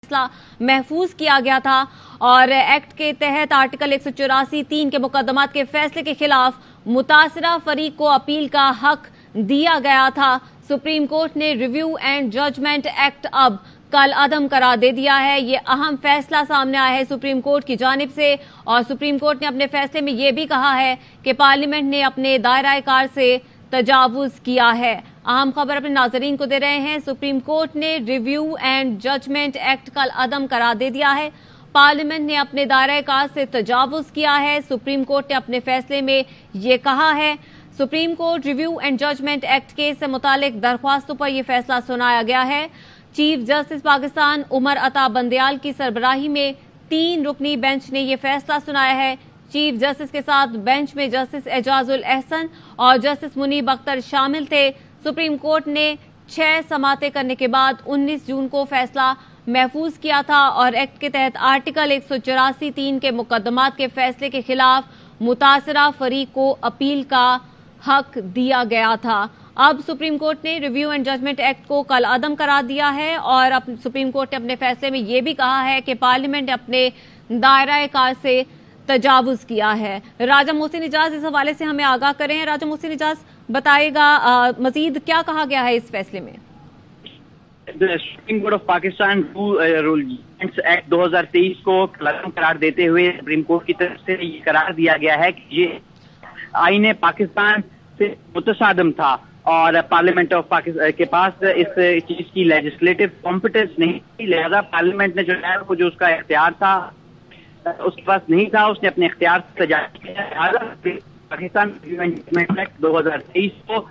फैसला महफूज किया गया था और एक्ट के तहत आर्टिकल 184(3) के मुकदमात के फैसले के खिलाफ मुतासरा फरीक को अपील का हक दिया गया था। सुप्रीम कोर्ट ने रिव्यू एंड जजमेंट एक्ट अब कल अदम करार दे दिया है। ये अहम फैसला सामने आया है सुप्रीम कोर्ट की जानिब से और सुप्रीम कोर्ट ने अपने फैसले में ये भी कहा है कि पार्लियामेंट ने अपने दायरा कार से तजावुज किया है। अहम खबर अपने नाजरीन को दे रहे हैं। सुप्रीम कोर्ट ने रिव्यू एंड जजमेंट एक्ट कल अदम करार दे दिया है। पार्लियामेंट ने अपने दायरा कार से तजावुज किया है। सुप्रीम कोर्ट ने अपने फैसले में ये कहा है। Supreme court review and judgment act case से मुतालिक दरख्वास्तों पर यह फैसला सुनाया गया है। चीफ जस्टिस पाकिस्तान उमर अता बंदयाल की सरबराही में 3 रुकनी बेंच ने यह फैसला सुनाया है। चीफ जस्टिस के साथ बेंच में जस्टिस एजाजुल एहसन और जस्टिस मुनीब अख्तर शामिल थे। सुप्रीम कोर्ट ने 6 समातें करने के बाद 19 जून को फैसला महफूज किया था और एक्ट के तहत आर्टिकल 184(3) के मुकदमात के फैसले के खिलाफ मुतासरा फरीक को अपील का हक दिया गया था। अब सुप्रीम कोर्ट ने रिव्यू एंड जजमेंट एक्ट को कल अदम करार दिया है और सुप्रीम कोर्ट ने अपने फैसले में ये भी कहा है कि पार्लियामेंट ने अपने दायरा कार से तजावुज किया है। राजा मोहसिन इजाज इस हवाले से हमें आगाह करें। राजा मोहसिन इजाज बताएगा मजीद क्या कहा गया है इस फैसले में। Supreme court of Pakistan rules act 2023 को कलम करार देते हुए सुप्रीम कोर्ट की तरफ से ये करार दिया गया है कि ये आईने पाकिस्तान से मुतसादम था और पार्लियामेंट ऑफ पाकिस्तान के पास इस चीज की लेजिस्लेटिव कॉम्पिटेंस नहीं थी। लिहाजा पार्लियामेंट ने जो है वो जो उसका इख्तियार था उसके पास नहीं था, उसने अपने इख्तियार से जारी किया। पाकिस्तान एक्ट 2023 को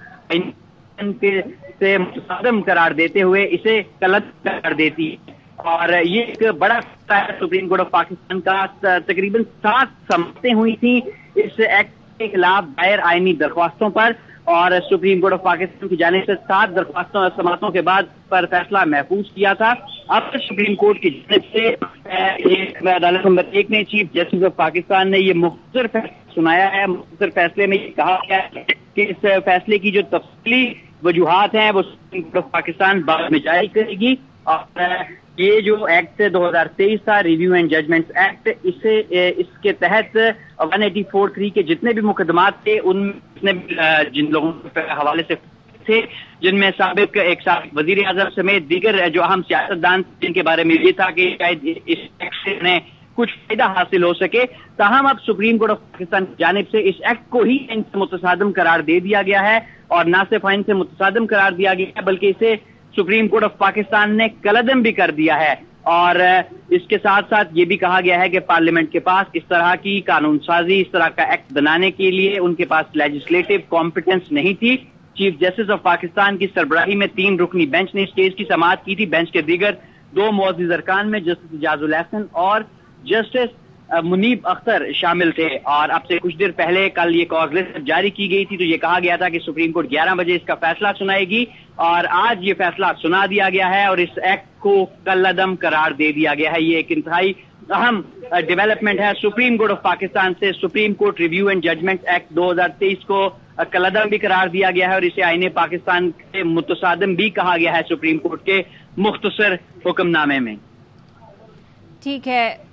से मुतसादम करार देते हुए इसे कलत कर देती है और ये एक बड़ा फैसला है सुप्रीम कोर्ट ऑफ पाकिस्तान का। तकरीबन 7 समातें हुई थी इस एक्ट के खिलाफ दायर आईनी दरख्वास्तों पर और सुप्रीम कोर्ट ऑफ पाकिस्तान की जानिब से 7 दरख्वास्तों समातों के बाद पर फैसला महफूज किया था। अब सुप्रीम कोर्ट की जानिब से अदालत नंबर 1 ने चीफ जस्टिस ऑफ पाकिस्तान ने ये मुख्तसर फैसला सुनाया है। मुख्तसर फैसले में ये कहा गया है कि इस फैसले की जो तफसीली वजूहात हैं वो सुप्रीम कोर्ट ऑफ पाकिस्तान बाद में जारी करेगी और ये जो एक्ट 2023 था रिव्यू एंड जजमेंट एक्ट, इसके तहत 184(3) के जितने भी मुकदमात थे उनमें जिन लोगों के हवाले से थे जिनमें एक साबिक वजीर आजम समेत दीगर जो अहम सियासतदान जिनके बारे में ये था कि शायद इस एक्ट से उन्हें कुछ फायदा हासिल हो सके, ताहम अब सुप्रीम कोर्ट ऑफ पाकिस्तान की जानिब से इस एक्ट को ही इनसे मुतसादम करार दे दिया गया है और न सिर्फ इनसे मुतसादम करार दिया गया है बल्कि इसे सुप्रीम कोर्ट ऑफ पाकिस्तान ने कलअदम भी कर दिया है। और इसके साथ साथ ये भी कहा गया है कि पार्लियामेंट के पास इस तरह की कानून साजी, इस तरह का एक्ट बनाने के लिए उनके पास लेजिस्लेटिव कॉम्पिटेंस नहीं थी। चीफ जस्टिस ऑफ पाकिस्तान की सरबराही में 3 रुकनी बेंच ने इस केस की समाअत की थी। बेंच के दीगर 2 मुअज़्ज़िज़ अरकान में जस्टिस एजाजुल एहसन और जस्टिस मुनीब अख्तर शामिल थे और अब से कुछ देर पहले कल ये कॉज लिस्ट जारी की गई थी तो ये कहा गया था कि सुप्रीम कोर्ट 11 बजे इसका फैसला सुनाएगी और आज ये फैसला सुना दिया गया है और इस एक्ट को कलअदम करार दे दिया गया है। ये एक इंतहाई अहम डेवलपमेंट है सुप्रीम कोर्ट ऑफ पाकिस्तान से। Supreme court review and judgment act 2023 को कलअदम भी करार दिया गया है और इसे आईने पाकिस्तान के मुतसादम भी कहा गया है सुप्रीम कोर्ट के मुख्तसर हुक्मनामे में। ठीक है।